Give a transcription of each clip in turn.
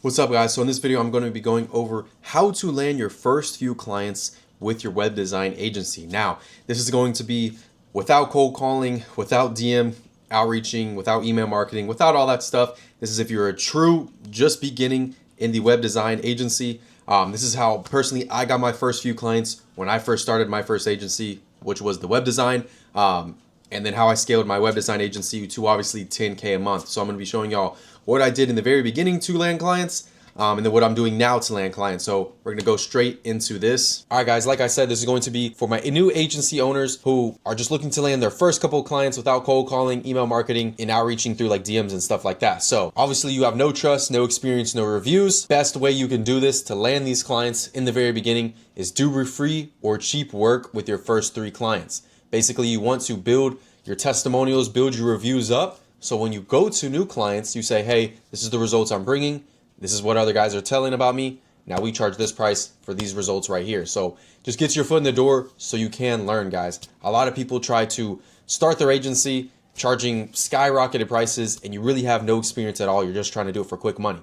What's up, guys? So in this video, I'm going to be going over how to land your first few clients with your web design agency. Now, this is going to be without cold calling, without DM outreaching, without email marketing, without all that stuff. This is if you're a true just beginning in the web design agency. This is how personally I got my first few clients when I first started my first agency, which was the web design. And then how I scaled my web design agency to obviously 10K a month. So I'm going to be showing y'all what I did in the very beginning to land clients, and then what I'm doing now to land clients. So we're gonna go straight into this. All right, guys, like I said, this is going to be for my new agency owners who are just looking to land their first couple of clients without cold calling, email marketing, and outreaching through like DMs and stuff like that. So obviously you have no trust, no experience, no reviews. Best way you can do this to land these clients in the very beginning is do free or cheap work with your first 3 clients. Basically, you want to build your testimonials, build your reviews up. So when you go to new clients, you say, hey, this is the results I'm bringing. This is what other guys are telling about me. Now we charge this price for these results right here. So just get your foot in the door so you can learn, guys. A lot of people try to start their agency charging skyrocketed prices and you really have no experience at all. You're just trying to do it for quick money.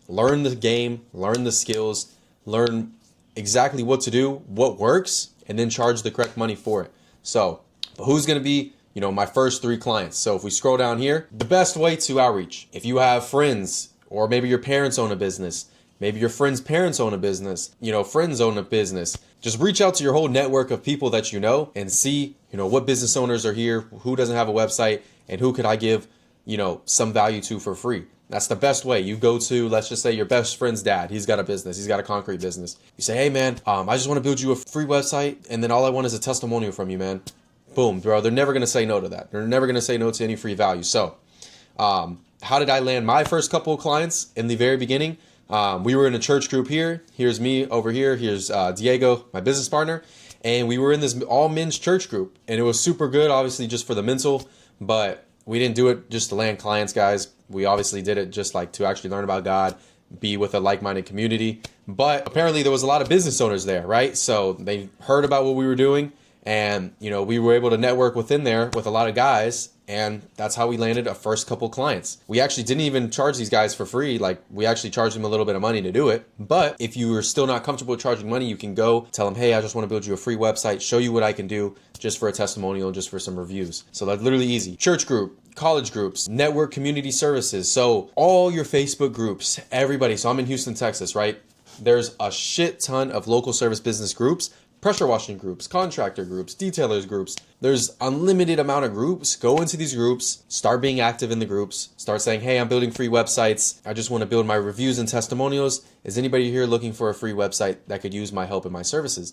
Learn the game, learn the skills, learn exactly what to do, what works, and then charge the correct money for it. So who's going to be my first 3 clients? So if we scroll down here, the best way to outreach, if you have friends, or maybe your parents own a business, maybe your friends' parents own a business, friends own a business, just reach out to your whole network of people that you know and see, what business owners are here, who doesn't have a website, and who could I give, some value to for free. That's the best way. You go to, let's just say your best friend's dad, he's got a business, he's got a concrete business. You say, hey man, I just want to build you a free website, and then all I want is a testimonial from you, man. Boom, bro. They're never going to say no to that. They're never going to say no to any free value. So how did I land my first couple of clients in the very beginning? We were in a church group here. Here's me over here. Here's Diego, my business partner. And we were in this all men's church group. And it was super good, obviously, just for the mental. But we didn't do it just to land clients, guys. We obviously did it just like to actually learn about God, be with a like-minded community. But apparently there was a lot of business owners there, right? So they heard about what we were doing. And, we were able to network within there with a lot of guys. And that's how we landed a first couple clients. We actually didn't even charge these guys for free. Like, we actually charged them a little bit of money to do it. But if you are still not comfortable charging money, you can go tell them, hey, I just want to build you a free website, show you what I can do just for a testimonial, just for some reviews. So that's literally easy. Church group, college groups, network community services. So all your Facebook groups, everybody. So I'm in Houston, Texas, right? There's a shit ton of local service business groups, pressure washing groups, contractor groups, detailers groups. There's unlimited amount of groups. Go into these groups, start being active in the groups, start saying, hey, I'm building free websites. I just want to build my reviews and testimonials. Is anybody here looking for a free website that could use my help and my services?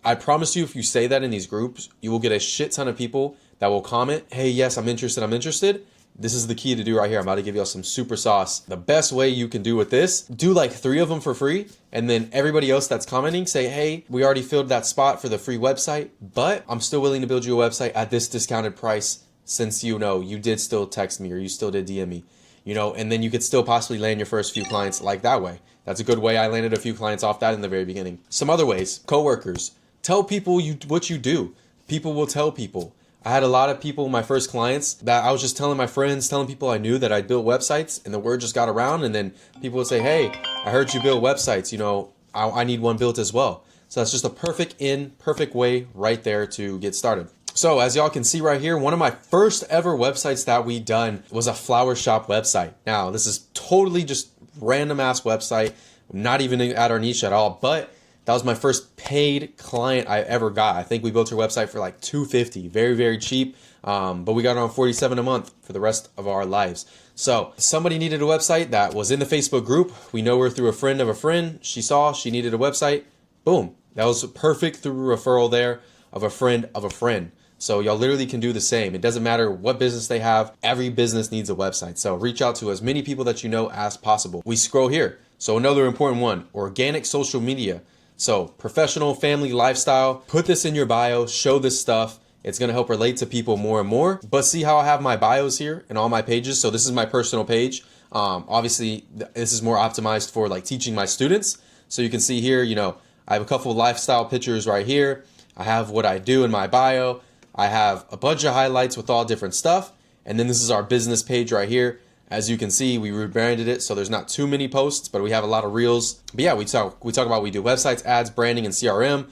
I promise you, if you say that in these groups, you will get a shit ton of people that will comment, hey, yes, I'm interested, I'm interested. This is the key to do right here. I'm about to give y'all some super sauce. The best way you can do with this, do like 3 of them for free. And then everybody else that's commenting, say, hey, we already filled that spot for the free website, but I'm still willing to build you a website at this discounted price since you did still text me or you still did DM me, and then you could still possibly land your first few clients like that way. That's a good way. I landed a few clients off that in the very beginning. Some other ways, coworkers, tell people what you do. People will tell people. I had a lot of people, my first clients, that I was just telling my friends, telling people I knew that I built websites, and the word just got around, and then people would say, hey, I heard you build websites, I need one built as well. So that's just a perfect way right there to get started. So as y'all can see right here, one of my first ever websites that we done was a flower shop website. Now, this is totally just random ass website, not even at our niche at all, but that was my first paid client I ever got. I think we built her website for like $250, very, very cheap. But we got her on $47 a month for the rest of our lives. So somebody needed a website that was in the Facebook group. We know her through a friend of a friend. She saw she needed a website. Boom. That was perfect through a referral there of a friend of a friend. So y'all literally can do the same. It doesn't matter what business they have. Every business needs a website. So reach out to as many people that you know as possible. We scroll here. So another important one, organic social media. So professional, family, lifestyle, put this in your bio, show this stuff. It's going to help relate to people more and more. But see how I have my bios here and all my pages. So this is my personal page. Obviously, this is more optimized for like teaching my students. So you can see here, I have a couple of lifestyle pictures right here. I have what I do in my bio. I have a bunch of highlights with all different stuff. And then this is our business page right here. As you can see, we rebranded it, so there's not too many posts, but we have a lot of reels. But yeah, we talk about, we do websites, ads, branding, and CRM,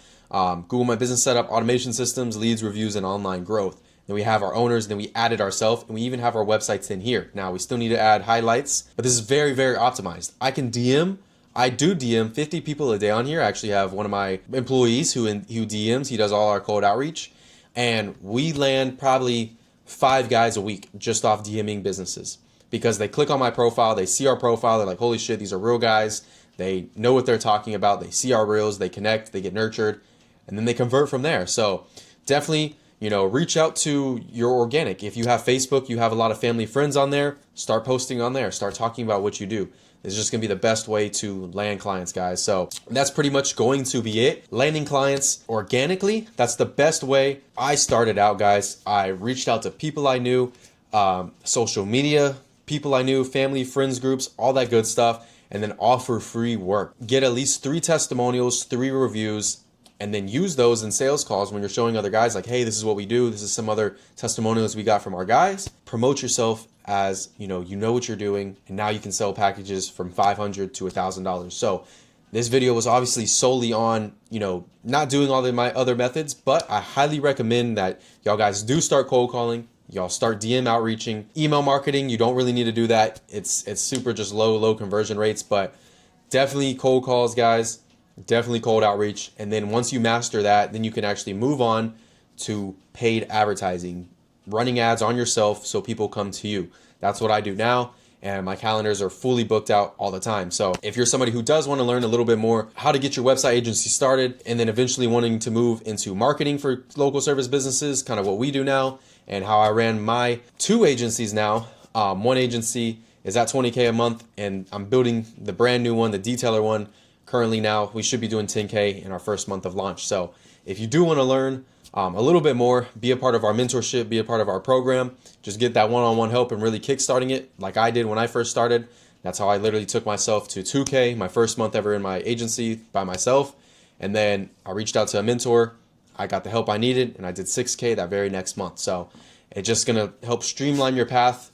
Google My Business setup, automation systems, leads, reviews, and online growth. Then we have our owners, then we added ourselves, and we even have our websites in here. Now, we still need to add highlights, but this is very, very optimized. I do DM 50 people a day on here. I actually have one of my employees who DMs. He does all our cold outreach, and we land probably 5 guys a week just off DMing businesses, because they click on my profile, they see our profile, they're like, holy shit, these are real guys. They know what they're talking about. They see our reels, they connect, they get nurtured, and then they convert from there. So definitely, reach out to your organic. If you have Facebook, you have a lot of family friends on there, start posting on there, start talking about what you do. It's just going to be the best way to land clients, guys. So that's pretty much going to be it. Landing clients organically, that's the best way. I started out, guys. I reached out to people I knew, social media, people I knew, family, friends groups, all that good stuff, and then offer free work. Get at least 3 testimonials, 3 reviews, and then use those in sales calls when you're showing other guys like, hey, this is what we do. This is some other testimonials we got from our guys. Promote yourself as, you know what you're doing, and now you can sell packages from $500 to $1,000. So this video was obviously solely on, not doing all of my other methods, but I highly recommend that y'all guys do start cold calling. Y'all start DM outreaching. Email marketing, you don't really need to do that. It's super just low conversion rates, but definitely cold calls, guys. Definitely cold outreach. And then once you master that, then you can actually move on to paid advertising, running ads on yourself so people come to you. That's what I do now, and my calendars are fully booked out all the time. So if you're somebody who does want to learn a little bit more how to get your website agency started, and then eventually wanting to move into marketing for local service businesses, kind of what we do now, and how I ran my 2 agencies now. One agency is at $20K a month, and I'm building the brand new one, the detailer one. Currently now, we should be doing $10K in our first month of launch. So if you do want to learn a little bit more, be a part of our mentorship, be a part of our program, just get that one-on-one help and really kickstarting it like I did when I first started. That's how I literally took myself to 2K, my first month ever in my agency by myself. And then I reached out to a mentor. I got the help I needed, and I did 6K that very next month. So it's just going to help streamline your path,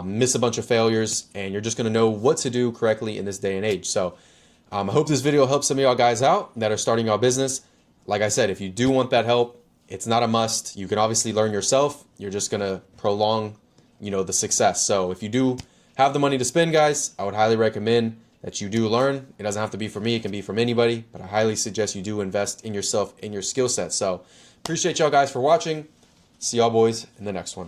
miss a bunch of failures, and you're just going to know what to do correctly in this day and age. So I hope this video helps some of y'all guys out that are starting your business. Like I said, if you do want that help, it's not a must. You can obviously learn yourself. You're just going to prolong, the success. So if you do have the money to spend, guys, I would highly recommend that you do learn. It doesn't have to be for me. It can be from anybody, but I highly suggest you do invest in yourself, in your skill set. So appreciate y'all guys for watching. See y'all boys in the next one.